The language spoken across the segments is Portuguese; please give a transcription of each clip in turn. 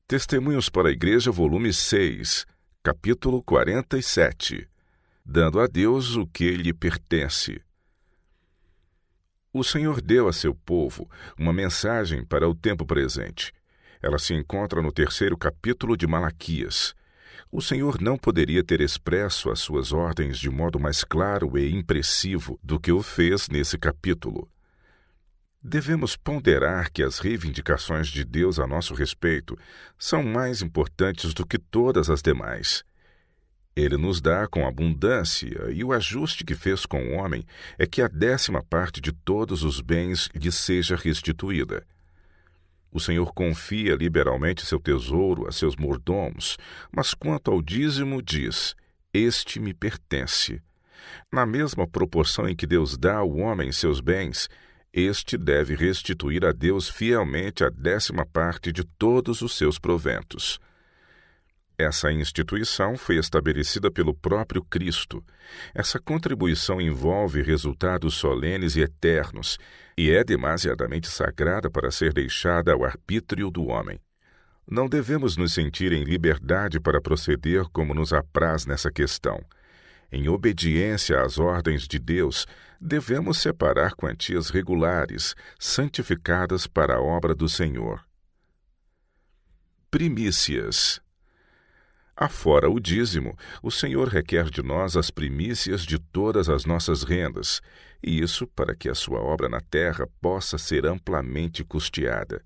Testemunhos para a Igreja, volume 6, capítulo 47. Dando a Deus o que lhe pertence. O Senhor deu a seu povo uma mensagem para o tempo presente. Ela se encontra no 3º capítulo de Malaquias. O Senhor não poderia ter expresso as suas ordens de modo mais claro e impressivo do que o fez nesse capítulo. Devemos ponderar que as reivindicações de Deus a nosso respeito são mais importantes do que todas as demais. Ele nos dá com abundância, e o ajuste que fez com o homem é que a 10ª parte de todos os bens lhe seja restituída. O Senhor confia liberalmente seu tesouro a seus mordomos, mas quanto ao dízimo diz: este me pertence. Na mesma proporção em que Deus dá ao homem seus bens, este deve restituir a Deus fielmente a 10ª parte de todos os seus proventos. Essa instituição foi estabelecida pelo próprio Cristo. Essa contribuição envolve resultados solenes e eternos, e é demasiadamente sagrada para ser deixada ao arbítrio do homem. Não devemos nos sentir em liberdade para proceder como nos apraz nessa questão. Em obediência às ordens de Deus, devemos separar quantias regulares, santificadas para a obra do Senhor. Primícias. Afora o dízimo, o Senhor requer de nós as primícias de todas as nossas rendas, e isso para que a sua obra na terra possa ser amplamente custeada.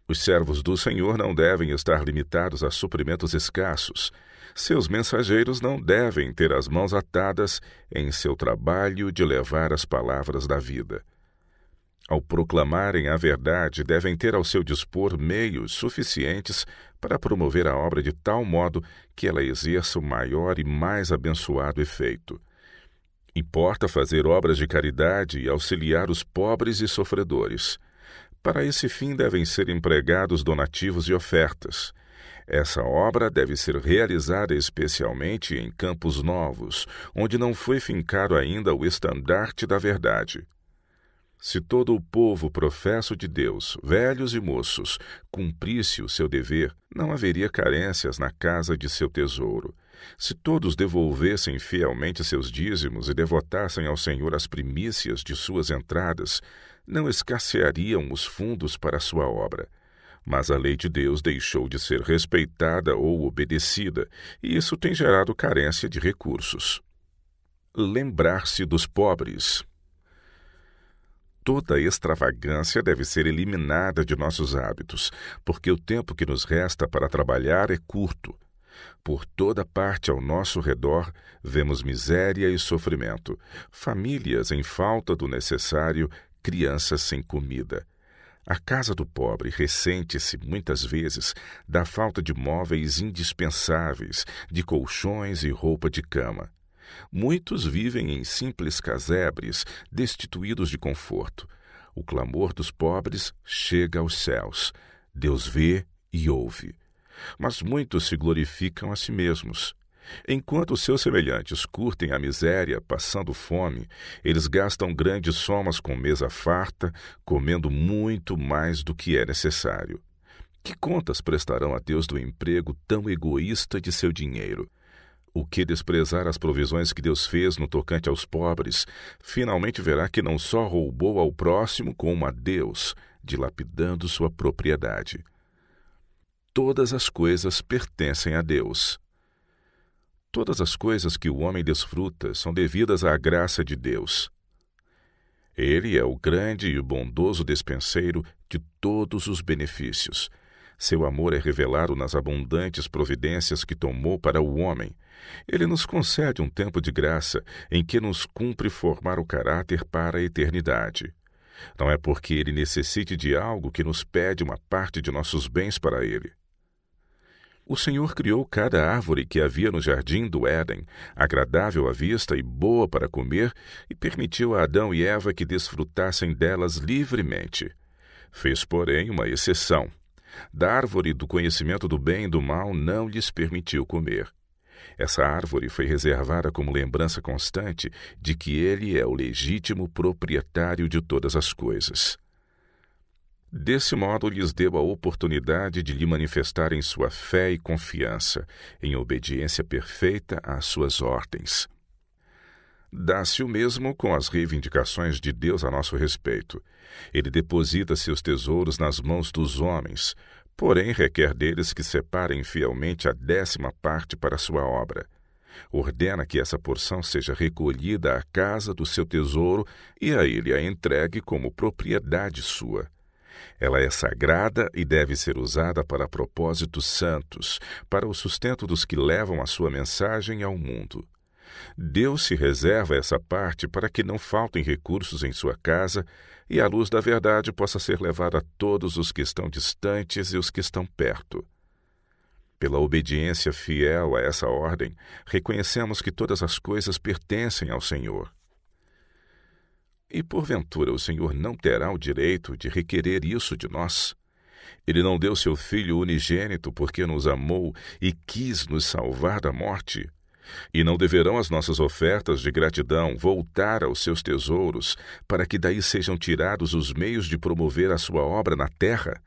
Os servos do Senhor não devem estar limitados a suprimentos escassos. Seus mensageiros não devem ter as mãos atadas em seu trabalho de levar as palavras da vida. Ao proclamarem a verdade, devem ter ao seu dispor meios suficientes para promover a obra de tal modo que ela exerça o maior e mais abençoado efeito. Importa fazer obras de caridade e auxiliar os pobres e sofredores. Para esse fim devem ser empregados donativos e ofertas. Essa obra deve ser realizada especialmente em campos novos, onde não foi fincado ainda o estandarte da verdade. Se todo o povo professo de Deus, velhos e moços, cumprisse o seu dever, não haveria carências na casa de seu tesouro. Se todos devolvessem fielmente seus dízimos e devotassem ao Senhor as primícias de suas entradas, não escasseariam os fundos para a sua obra. Mas a lei de Deus deixou de ser respeitada ou obedecida, e isso tem gerado carência de recursos. Lembrar-se dos pobres. Toda extravagância deve ser eliminada de nossos hábitos, porque o tempo que nos resta para trabalhar é curto. Por toda parte ao nosso redor, vemos miséria e sofrimento, famílias em falta do necessário, crianças sem comida. A casa do pobre ressente-se, muitas vezes, da falta de móveis indispensáveis, de colchões e roupa de cama. Muitos vivem em simples casebres, destituídos de conforto. O clamor dos pobres chega aos céus. Deus vê e ouve. Mas muitos se glorificam a si mesmos. Enquanto seus semelhantes curtem a miséria, passando fome, eles gastam grandes somas com mesa farta, comendo muito mais do que é necessário. Que contas prestarão a Deus do emprego tão egoísta de seu dinheiro? O que desprezar as provisões que Deus fez no tocante aos pobres, finalmente verá que não só roubou ao próximo, como a Deus, dilapidando sua propriedade. Todas as coisas pertencem a Deus. Todas as coisas que o homem desfruta são devidas à graça de Deus. Ele é o grande e bondoso despenseiro de todos os benefícios. Seu amor é revelado nas abundantes providências que tomou para o homem. Ele nos concede um tempo de graça em que nos cumpre formar o caráter para a eternidade. Não é porque ele necessite de algo que nos pede uma parte de nossos bens para ele. O Senhor criou cada árvore que havia no jardim do Éden, agradável à vista e boa para comer, e permitiu a Adão e Eva que desfrutassem delas livremente. Fez, porém, uma exceção. Da árvore do conhecimento do bem e do mal não lhes permitiu comer. Essa árvore foi reservada como lembrança constante de que ele é o legítimo proprietário de todas as coisas. Desse modo, lhes deu a oportunidade de lhe manifestarem sua fé e confiança, em obediência perfeita às suas ordens. Dá-se o mesmo com as reivindicações de Deus a nosso respeito. Ele deposita seus tesouros nas mãos dos homens, porém requer deles que separem fielmente a 10ª parte para a sua obra. Ordena que essa porção seja recolhida à casa do seu tesouro e a ele a entregue como propriedade sua. Ela é sagrada e deve ser usada para propósitos santos, para o sustento dos que levam a sua mensagem ao mundo. Deus se reserva essa parte para que não faltem recursos em sua casa e a luz da verdade possa ser levada a todos os que estão distantes e os que estão perto. Pela obediência fiel a essa ordem, reconhecemos que todas as coisas pertencem ao Senhor. E porventura o Senhor não terá o direito de requerer isso de nós? Ele não deu seu Filho unigênito porque nos amou e quis nos salvar da morte? E não deverão as nossas ofertas de gratidão voltar aos seus tesouros, para que daí sejam tirados os meios de promover a sua obra na terra?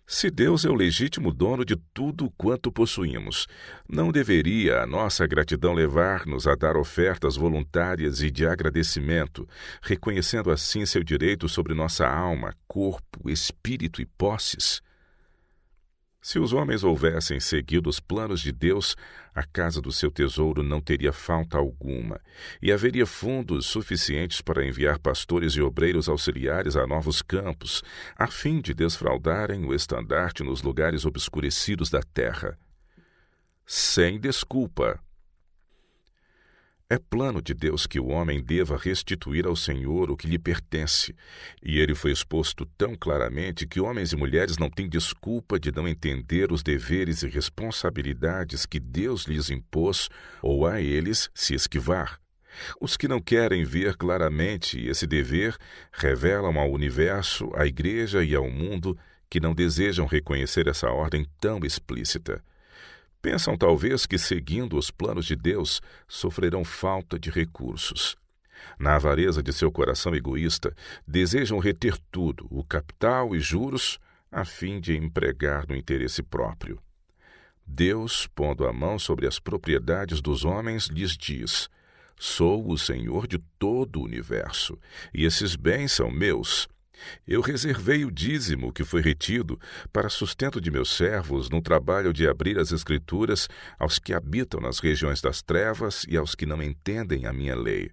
Se Deus é o legítimo dono de tudo quanto possuímos, não deveria a nossa gratidão levar-nos a dar ofertas voluntárias e de agradecimento, reconhecendo assim seu direito sobre nossa alma, corpo, espírito e posses? Se os homens houvessem seguido os planos de Deus, a casa do seu tesouro não teria falta alguma, e haveria fundos suficientes para enviar pastores e obreiros auxiliares a novos campos, a fim de desfraldarem o estandarte nos lugares obscurecidos da terra. Sem desculpa. É plano de Deus que o homem deva restituir ao Senhor o que lhe pertence, e ele foi exposto tão claramente que homens e mulheres não têm desculpa de não entender os deveres e responsabilidades que Deus lhes impôs ou a eles se esquivar. Os que não querem ver claramente esse dever revelam ao universo, à igreja e ao mundo que não desejam reconhecer essa ordem tão explícita. Pensam talvez que, seguindo os planos de Deus, sofrerão falta de recursos. Na avareza de seu coração egoísta, desejam reter tudo, o capital e juros, a fim de empregar no interesse próprio. Deus, pondo a mão sobre as propriedades dos homens, lhes diz: Sou o Senhor de todo o universo, e esses bens são meus. Eu reservei o dízimo que foi retido para sustento de meus servos no trabalho de abrir as Escrituras aos que habitam nas regiões das trevas e aos que não entendem a minha lei.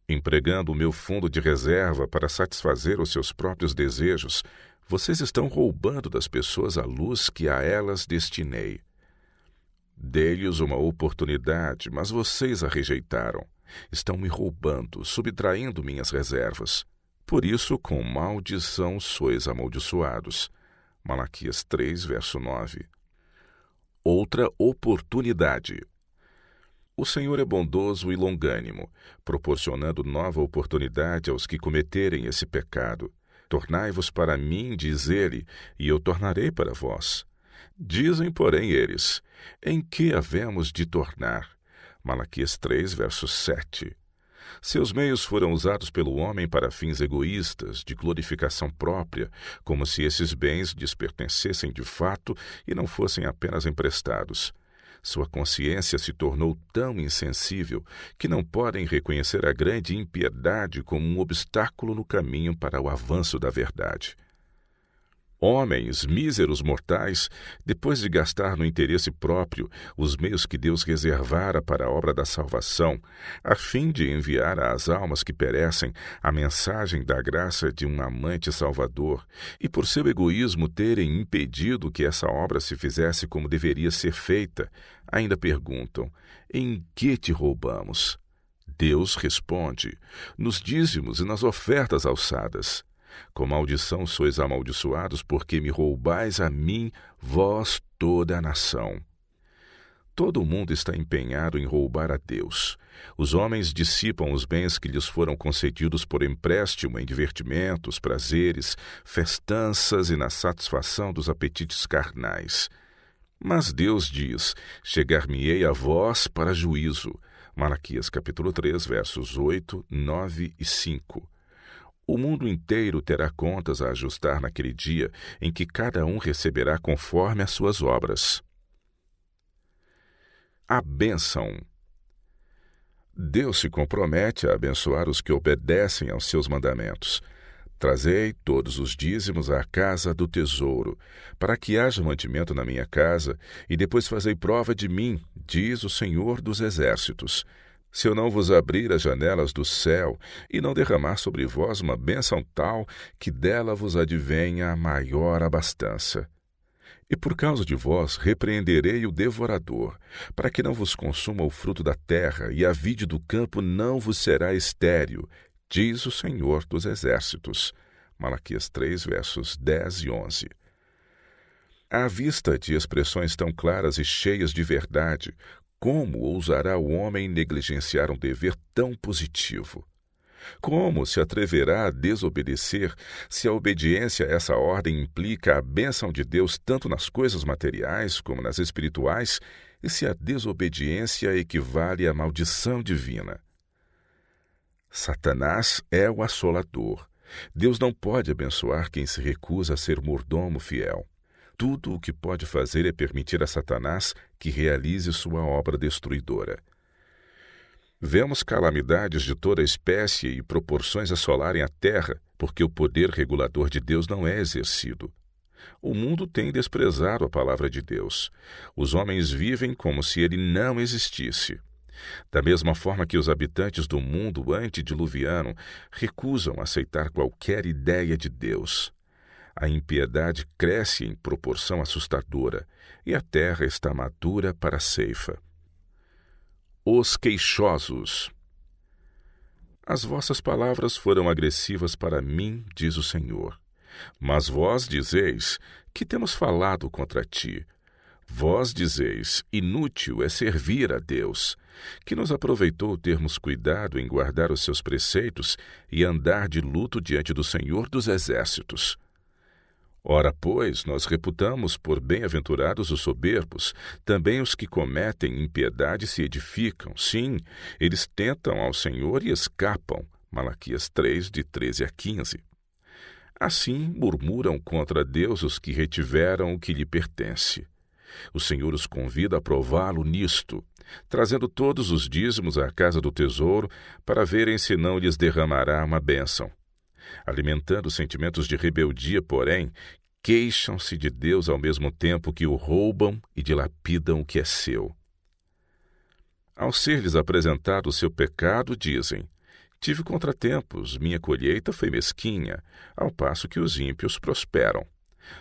Empregando o meu fundo de reserva para satisfazer os seus próprios desejos, vocês estão roubando das pessoas a luz que a elas destinei. Dei-lhes uma oportunidade, mas vocês a rejeitaram. Estão me roubando, subtraindo minhas reservas. Por isso, com maldição sois amaldiçoados. Malaquias 3, verso 9. Outra oportunidade. O Senhor é bondoso e longânimo, proporcionando nova oportunidade aos que cometerem esse pecado. Tornai-vos para mim, diz ele, e eu tornarei para vós. Dizem, porém, eles: em que havemos de tornar? Malaquias 3, verso 7. Seus meios foram usados pelo homem para fins egoístas, de glorificação própria, como se esses bens lhes pertencessem de fato e não fossem apenas emprestados. Sua consciência se tornou tão insensível que não podem reconhecer a grande impiedade como um obstáculo no caminho para o avanço da verdade. Homens, míseros mortais, depois de gastar no interesse próprio os meios que Deus reservara para a obra da salvação, a fim de enviar às almas que perecem a mensagem da graça de um amante salvador, e por seu egoísmo terem impedido que essa obra se fizesse como deveria ser feita, ainda perguntam: em que te roubamos? Deus responde: nos dízimos e nas ofertas alçadas. Com maldição sois amaldiçoados, porque me roubais a mim, vós toda a nação. Todo o mundo está empenhado em roubar a Deus. Os homens dissipam os bens que lhes foram concedidos por empréstimo em divertimentos, prazeres, festanças e na satisfação dos apetites carnais. Mas Deus diz: chegar-me-ei a vós para juízo. Malaquias capítulo 3, versos 8, 9 e 5. O mundo inteiro terá contas a ajustar naquele dia em que cada um receberá conforme as suas obras. A bênção. Deus se compromete a abençoar os que obedecem aos seus mandamentos. Trazei todos os dízimos à casa do tesouro, para que haja mantimento na minha casa, e depois fazei prova de mim, diz o Senhor dos Exércitos. Se eu não vos abrir as janelas do céu e não derramar sobre vós uma bênção tal que dela vos advenha a maior abastança. E por causa de vós repreenderei o devorador, para que não vos consuma o fruto da terra, e a vide do campo não vos será estéril, diz o Senhor dos Exércitos. Malaquias 3, versos 10 e 11. À vista de expressões tão claras e cheias de verdade, como ousará o homem negligenciar um dever tão positivo? Como se atreverá a desobedecer se a obediência a essa ordem implica a bênção de Deus tanto nas coisas materiais como nas espirituais, e se a desobediência equivale à maldição divina? Satanás é o assolador. Deus não pode abençoar quem se recusa a ser mordomo fiel. Tudo o que pode fazer é permitir a Satanás que realize sua obra destruidora. Vemos calamidades de toda espécie e proporções assolarem a terra, porque o poder regulador de Deus não é exercido. O mundo tem desprezado a palavra de Deus. Os homens vivem como se ele não existisse. Da mesma forma que os habitantes do mundo antediluviano recusam aceitar qualquer ideia de Deus. A impiedade cresce em proporção assustadora, e a terra está madura para a ceifa. Os queixosos. As vossas palavras foram agressivas para mim, diz o Senhor. Mas vós dizeis, que temos falado contra ti? Vós dizeis, inútil é servir a Deus. Que nos aproveitou termos cuidado em guardar os seus preceitos e andar de luto diante do Senhor dos Exércitos. Ora, pois, nós reputamos por bem-aventurados os soberbos, também os que cometem impiedade se edificam. Sim, eles tentam ao Senhor e escapam. Malaquias 3, de 13 a 15. Assim murmuram contra Deus os que retiveram o que lhe pertence. O Senhor os convida a prová-lo nisto, trazendo todos os dízimos à casa do tesouro, para verem se não lhes derramará uma bênção. Alimentando sentimentos de rebeldia, porém, queixam-se de Deus ao mesmo tempo que o roubam e dilapidam o que é seu. Ao ser-lhes apresentado o seu pecado, dizem: tive contratempos, minha colheita foi mesquinha, ao passo que os ímpios prosperam.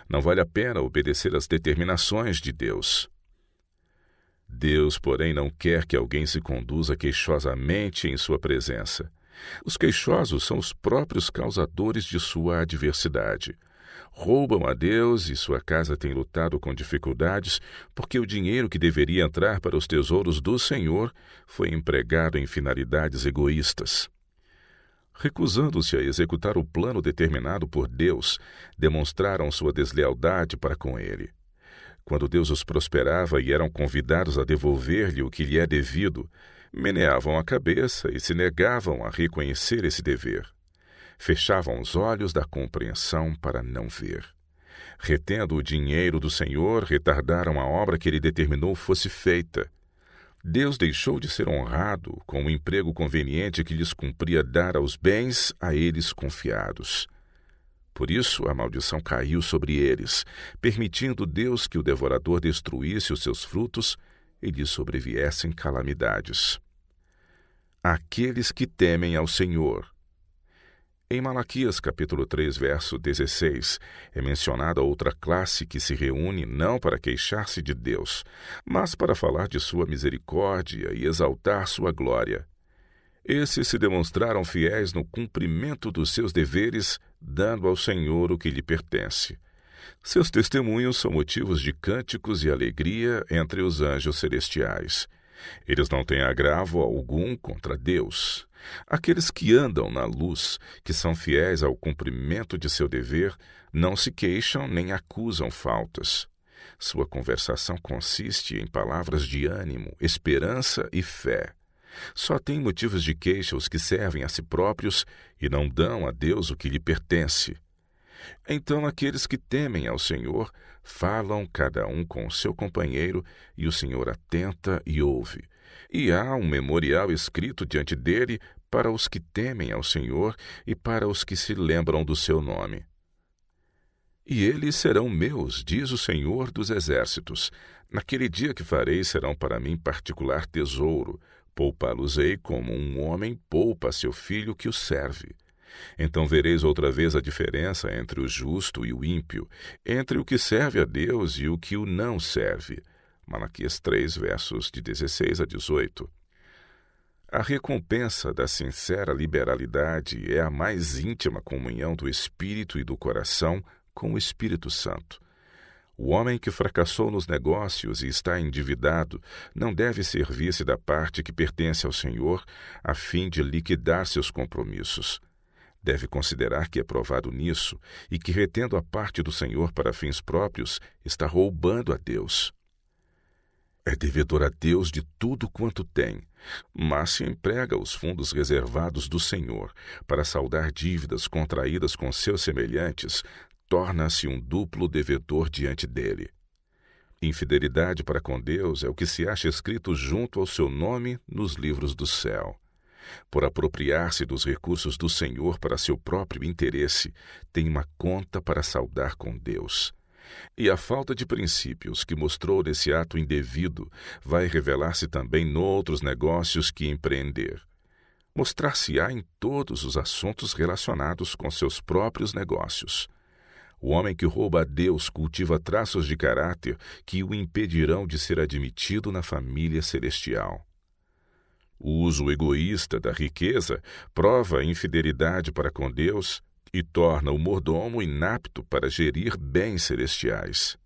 Não vale a pena obedecer às determinações de Deus. Deus, porém, não quer que alguém se conduza queixosamente em sua presença. Os queixosos são os próprios causadores de sua adversidade. Roubam a Deus e sua casa tem lutado com dificuldades porque o dinheiro que deveria entrar para os tesouros do Senhor foi empregado em finalidades egoístas. Recusando-se a executar o plano determinado por Deus, demonstraram sua deslealdade para com ele. Quando Deus os prosperava e eram convidados a devolver-lhe o que lhe é devido, meneavam a cabeça e se negavam a reconhecer esse dever. Fechavam os olhos da compreensão para não ver. Retendo o dinheiro do Senhor, retardaram a obra que ele determinou fosse feita. Deus deixou de ser honrado com o emprego conveniente que lhes cumpria dar aos bens a eles confiados. Por isso a maldição caiu sobre eles, permitindo Deus que o devorador destruísse os seus frutos e lhes sobreviessem calamidades. Aqueles que temem ao Senhor. Em Malaquias capítulo 3, verso 16, é mencionada outra classe que se reúne não para queixar-se de Deus, mas para falar de sua misericórdia e exaltar sua glória. Esses se demonstraram fiéis no cumprimento dos seus deveres, dando ao Senhor o que lhe pertence. Seus testemunhos são motivos de cânticos e alegria entre os anjos celestiais. Eles não têm agravo algum contra Deus. Aqueles que andam na luz, que são fiéis ao cumprimento de seu dever, não se queixam nem acusam faltas. Sua conversação consiste em palavras de ânimo, esperança e fé. Só têm motivos de queixa os que servem a si próprios e não dão a Deus o que lhe pertence. Então aqueles que temem ao Senhor falam cada um com o seu companheiro, e o Senhor atenta e ouve. E há um memorial escrito diante dele para os que temem ao Senhor e para os que se lembram do seu nome. E eles serão meus, diz o Senhor dos Exércitos. Naquele dia que farei serão para mim particular tesouro. Poupá-los-ei como um homem poupa seu filho que o serve. Então vereis outra vez a diferença entre o justo e o ímpio, entre o que serve a Deus e o que o não serve. Malaquias 3, versos de 16 a 18. A recompensa da sincera liberalidade é a mais íntima comunhão do espírito e do coração com o Espírito Santo. O homem que fracassou nos negócios e está endividado não deve servir-se da parte que pertence ao Senhor a fim de liquidar seus compromissos. Deve considerar que é provado nisso e que, retendo a parte do Senhor para fins próprios, está roubando a Deus. É devedor a Deus de tudo quanto tem, mas se emprega os fundos reservados do Senhor para saldar dívidas contraídas com seus semelhantes, torna-se um duplo devedor diante dele. Infidelidade para com Deus é o que se acha escrito junto ao seu nome nos livros do céu. Por apropriar-se dos recursos do Senhor para seu próprio interesse, tem uma conta para saldar com Deus. E a falta de princípios que mostrou nesse ato indevido vai revelar-se também noutros negócios que empreender. Mostrar-se-á em todos os assuntos relacionados com seus próprios negócios. O homem que rouba a Deus cultiva traços de caráter que o impedirão de ser admitido na família celestial. O uso egoísta da riqueza prova a infidelidade para com Deus e torna o mordomo inapto para gerir bens celestiais.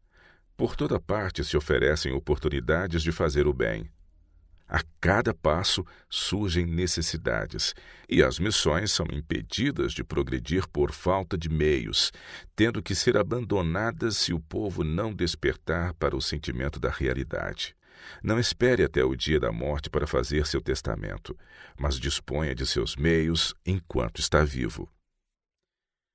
Por toda parte se oferecem oportunidades de fazer o bem. A cada passo surgem necessidades, e as missões são impedidas de progredir por falta de meios, tendo que ser abandonadas se o povo não despertar para o sentimento da realidade. Não espere até o dia da morte para fazer seu testamento, mas disponha de seus meios enquanto está vivo.